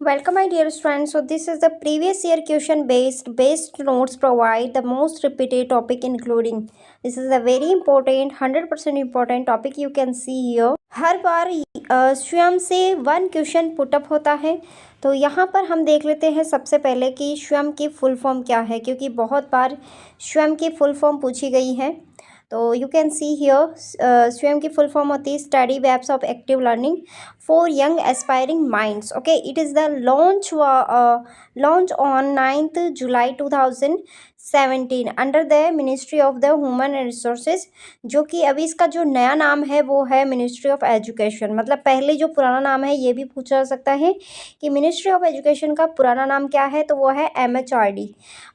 Welcome my dear friends. So this is the previous year question based notes provide the most repeated topic including this is a very important 100% important topic you can see here. हर बार स्वयं से one question put up होता है। तो यहाँ पर हम देख लेते हैं सबसे पहले कि स्वयं की फुल फॉर्म क्या है, क्योंकि बहुत बार स्वयं की फुल फॉर्म पूछी गई है। तो यू कैन सी हियर स्वयं की फुल फॉर्म होती है study webs of active learning for young aspiring minds. Okay, it is the launch on 9th July 2017 under the ministry of the human resources, जो कि अभी इसका जो नया नाम है वो है मिनिस्ट्री ऑफ एजुकेशन। मतलब पहले जो पुराना नाम है ये भी पूछा जा सकता है कि मिनिस्ट्री ऑफ एजुकेशन का पुराना नाम क्या है, तो वो है MHRD।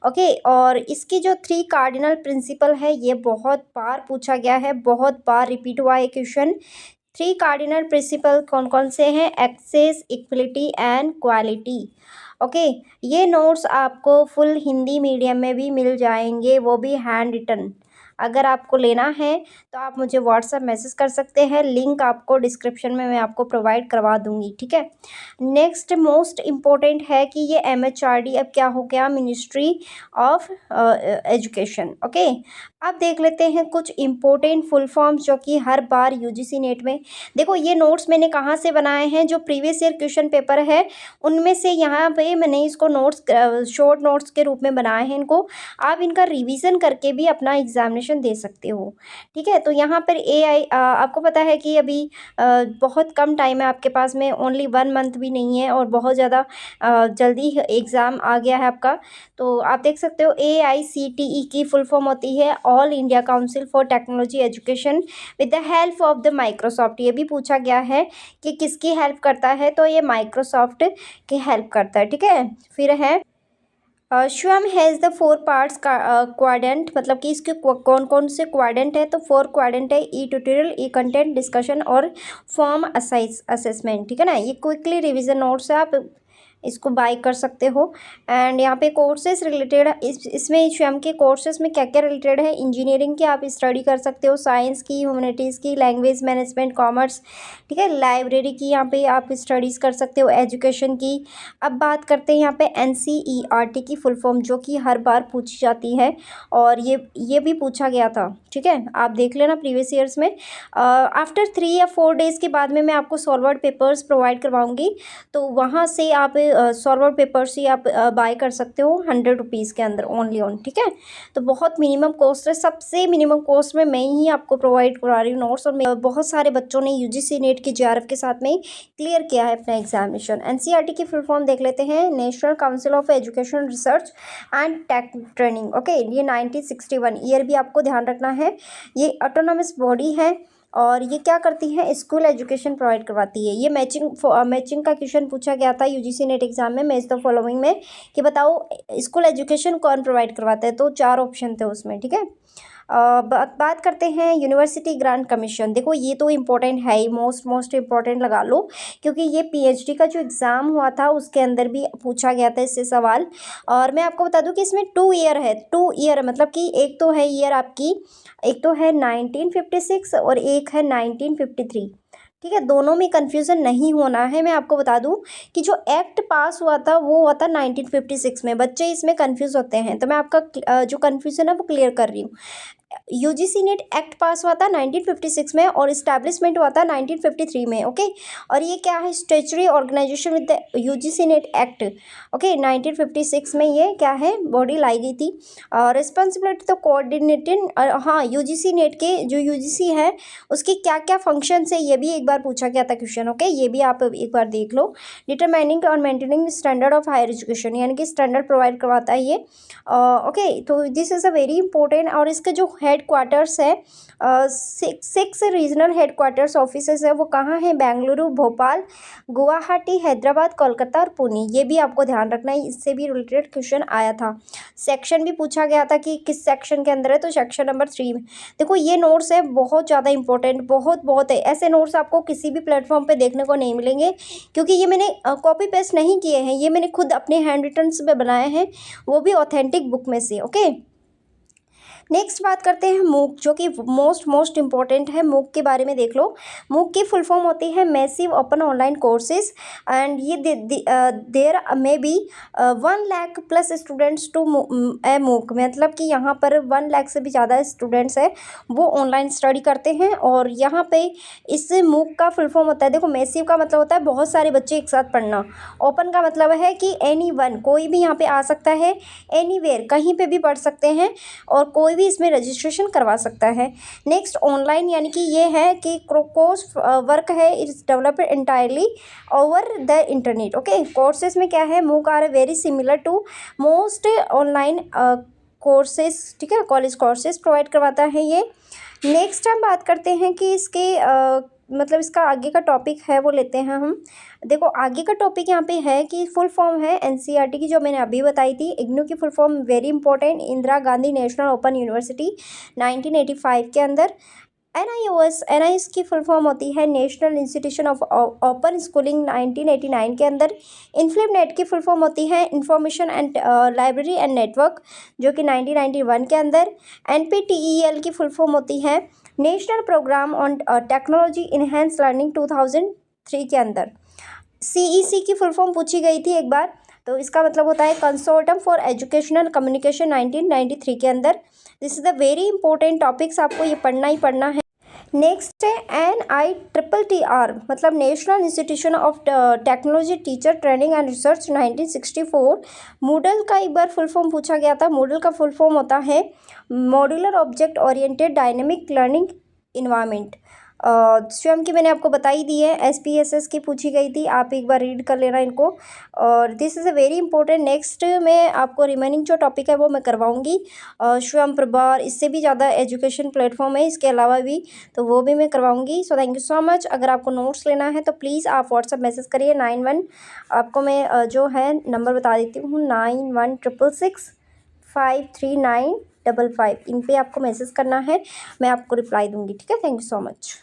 ओके, और इसकी जो 3 कार्डिनल प्रिंसिपल है ये बहुत बार पूछा गया है, बहुत बार रिपीट हुआ है क्वेश्चन। 3 कार्डिनल प्रिंसिपल कौन कौन से हैं? Access, equality and quality. Okay, ये नोट्स आपको फुल हिंदी मीडियम में भी मिल जाएंगे, वो भी हैंड रिटन। अगर आपको लेना है तो आप मुझे व्हाट्सएप मैसेज कर सकते हैं, लिंक आपको डिस्क्रिप्शन में मैं आपको प्रोवाइड करवा दूंगी, ठीक है। नेक्स्ट मोस्ट इम्पोर्टेंट है कि ये MHRD अब क्या हो गया, मिनिस्ट्री ऑफ एजुकेशन। ओके, अब देख लेते हैं कुछ इम्पोर्टेंट फुल फॉर्म्स जो कि हर बार UGC नेट में देखो। ये नोट्स मैंने कहाँ से बनाए हैं, जो प्रीवियस ईयर क्वेश्चन पेपर है उनमें से यहाँ पे मैंने इसको नोट्स शॉर्ट नोट्स के रूप में बनाए हैं। इनको आप इनका रिवीजन करके भी अपना एग्जामिनेशन दे सकते हो, ठीक है। तो यहाँ पर AI आपको पता है कि अभी बहुत कम टाइम है आपके पास में, ओनली 1 मंथ भी नहीं है और बहुत ज़्यादा जल्दी एग्ज़ाम आ गया है आपका। तो आप देख सकते हो AICTE की फुल फॉर्म होती है all India council for technology education with the help of the Microsoft. ये भी पूछा गया है कि किसकी हेल्प करता है, तो ये माइक्रोसॉफ्ट की हेल्प करता है, ठीक है। फिर है स्वयं हैज़ द 4 पार्ट्स क्वाड्रेंट, मतलब कि इसके कौन कौन से क्वाड्रेंट है, तो 4 क्वाड्रेंट है, ई ट्यूटोरियल, ई कंटेंट, डिस्कशन और फॉर्म असेसमेंट, ठीक है ना। ये क्विकली रिवीजन नोट्स है, आप इसको बाय कर सकते हो। एंड यहाँ पे कोर्सेज रिलेटेड इसमें स्वयं के कोर्सेज में क्या क्या रिलेटेड है, इंजीनियरिंग की आप स्टडी कर सकते हो, साइंस की, ह्यूमैनिटीज़ की, लैंग्वेज मैनेजमेंट, कॉमर्स, ठीक है, लाइब्रेरी की यहाँ पे आप स्टडीज़ कर सकते हो, एजुकेशन की। अब बात करते हैं यहाँ पे NCERT की फुल फॉर्म, जो कि हर बार पूछी जाती है और ये भी पूछा गया था, ठीक है। आप देख लेना प्रीवियस ईयर्स में। आफ्टर 3 या 4 डेज़ के बाद में मैं आपको सॉल्वर्ड पेपर्स प्रोवाइड करवाऊँगी, तो वहाँ से आप सॉल्वर्ड पेपर्स ही आप बाय कर सकते हो 100 रुपीज़ के अंदर ओनली ऑन, ठीक है। तो बहुत मिनिमम कॉस्ट है, सबसे मिनिमम कॉस्ट में मैं ही आपको प्रोवाइड करा रही हूँ नोट्स। और बहुत सारे बच्चों ने UGC नेट की JRF के साथ में क्लियर किया है अपना एग्जामिनेशन। NCERT की फुल फॉर्म देख लेते हैं, national council of education research and tech training. Okay, ये 1961 ईयर भी आपको ध्यान रखना है। ये ऑटोनॉमस बॉडी है और ये क्या करती है, स्कूल एजुकेशन प्रोवाइड करवाती है। ये मैचिंग का क्वेश्चन पूछा गया था UGC नेट एग्जाम में, मैच द फॉलोइंग में, कि बताओ स्कूल एजुकेशन कौन प्रोवाइड करवाता है, तो 4 ऑप्शन थे उसमें, ठीक है। बात करते हैं यूनिवर्सिटी ग्रांट कमीशन। देखो ये तो इम्पोर्टेंट है ही, मोस्ट इम्पोर्टेंट लगा लो, क्योंकि ये PhD का जो एग्ज़ाम हुआ था उसके अंदर भी पूछा गया था इससे सवाल। और मैं आपको बता दूं कि इसमें 2 ईयर है, 2 ईयर मतलब कि एक तो है ईयर आपकी, एक तो है 1956 और एक है 1953, ठीक है। दोनों में कन्फ्यूज़न नहीं होना है। मैं आपको बता दूं कि जो एक्ट पास हुआ था वो हुआ था 1956 में, बच्चे इसमें कन्फ्यूज़ होते हैं, तो मैं आपका जो कन्फ्यूज़न है वो क्लियर कर रही हूँ। UGC नेट एक्ट पास हुआ था 1956 में और इस्टेब्लिशमेंट हुआ था 1953 में, ओके। और ये क्या है, statutory organisation with the UGC net act, okay. 1956 में ये क्या है, बॉडी लाई गई थी। रिस्पॉन्सिबिलिटी तो कोऑर्डिनेटिंग, हाँ UGC नेट के जो UGC है उसकी क्या क्या फंक्शंस है ये भी एक बार पूछा गया था क्वेश्चन, ओके। ये भी आप एक बार देख लो। डिटरमाइनिंग और maintaining standard of higher education, यानी कि स्टैंडर्ड प्रोवाइड करवाता है ये, ओके। तो this is a very important. और इसके जो हेड क्वार्टर्स है, 6 रीजनल हेड क्वार्टर्स ऑफिसेज है, वो कहाँ है, बेंगलुरु, भोपाल, गुवाहाटी, हैदराबाद, कोलकाता और पुणे। ये भी आपको ध्यान रखना है, इससे भी रिलेटेड क्वेश्चन आया था। सेक्शन भी पूछा गया था कि किस सेक्शन के अंदर है, तो सेक्शन नंबर 3 में। देखो ये नोट्स है बहुत ज़्यादा इंपॉर्टेंट, बहुत है। ऐसे नोट्स आपको किसी भी प्लेटफॉर्म पे देखने को नहीं मिलेंगे, क्योंकि ये मैंने कॉपी पेस्ट नहीं किए हैं, ये मैंने खुद अपने हैंड रिटन्स में बनाए हैं, वो भी ऑथेंटिक बुक में से, ओके। नेक्स्ट बात करते हैं मूक, जो कि मोस्ट इम्पॉर्टेंट है। मूक के बारे में देख लो। मूक की फुल फॉर्म होती है massive open online courses and ये there may be 1 lakh plus students to a MOOC, मतलब कि यहाँ पर 1 लाख से भी ज़्यादा स्टूडेंट्स है वो ऑनलाइन स्टडी करते हैं। और यहाँ पे इस मूक का फुल फॉर्म होता है, देखो मैसिव का मतलब होता है बहुत सारे बच्चे एक साथ पढ़ना, ओपन का मतलब है कि एनी वन, कोई भी यहाँ पे आ सकता है, एनीवेयर कहीं पे भी पढ़ सकते हैं और कोई भी इसमें रजिस्ट्रेशन करवा सकता है। नेक्स्ट ऑनलाइन, यानी कि ये है कि कोर्स वर्क है, it's developed entirely over the internet. Okay, courses में क्या है, MOOC are very similar to most online courses, ठीक है, कॉलेज कोर्सेज प्रोवाइड करवाता है ये। नेक्स्ट हम बात करते हैं कि इसके मतलब इसका आगे का टॉपिक है वो लेते हैं हम। देखो आगे का टॉपिक यहाँ पे है कि फुल फॉर्म है एनसीईआरटी की, जो मैंने अभी बताई थी। इग्नू की full form very important, Indira Gandhi national open university 1985 के अंदर। एनआईओएस की फुल फॉर्म होती है national institution of open schooling 1989 के अंदर। इन्फ्लिपनेट की फुल फॉर्म होती है information and library and network, जो कि 1991 के अंदर। एनपीटीईएल की फुल फॉर्म होती है national programme on technology enhance learning 2003 के अंदर। सीईसी की फुल फॉर्म पूछी गई थी एक बार, तो इसका मतलब होता है कंसोर्टियम फॉर एजुकेशनल कम्युनिकेशन 1993 के अंदर। This is the very important topics, आपको ये पढ़ना ही पढ़ना है। नेक्स्ट है NITTR, मतलब national institution of technology teacher training and research 1964। Moodle का एक बार फुल फॉर्म पूछा गया था। मूडल का फुल फॉर्म होता है modular object oriented dynamic learning environment. स्वयं की मैंने आपको बताई दी है, SPSS की पूछी गई थी, आप एक बार रीड कर लेना इनको। और this is a very important. Next मैं आपको रिमेनिंग जो टॉपिक है वो मैं करवाऊंगी। स्वयं प्रभार, इससे भी ज़्यादा एजुकेशन प्लेटफॉर्म है इसके अलावा भी, तो वो भी मैं करवाऊंगी। So thank you so much. अगर आपको नोट्स लेना है तो प्लीज़ आप व्हाट्सअप मैसेज करिए 91, आपको मैं जो है नंबर बता देती हूँ 9166653955, इन पे आपको मैसेज करना है, मैं आपको रिप्लाई दूंगी, ठीक है। Thank you so much.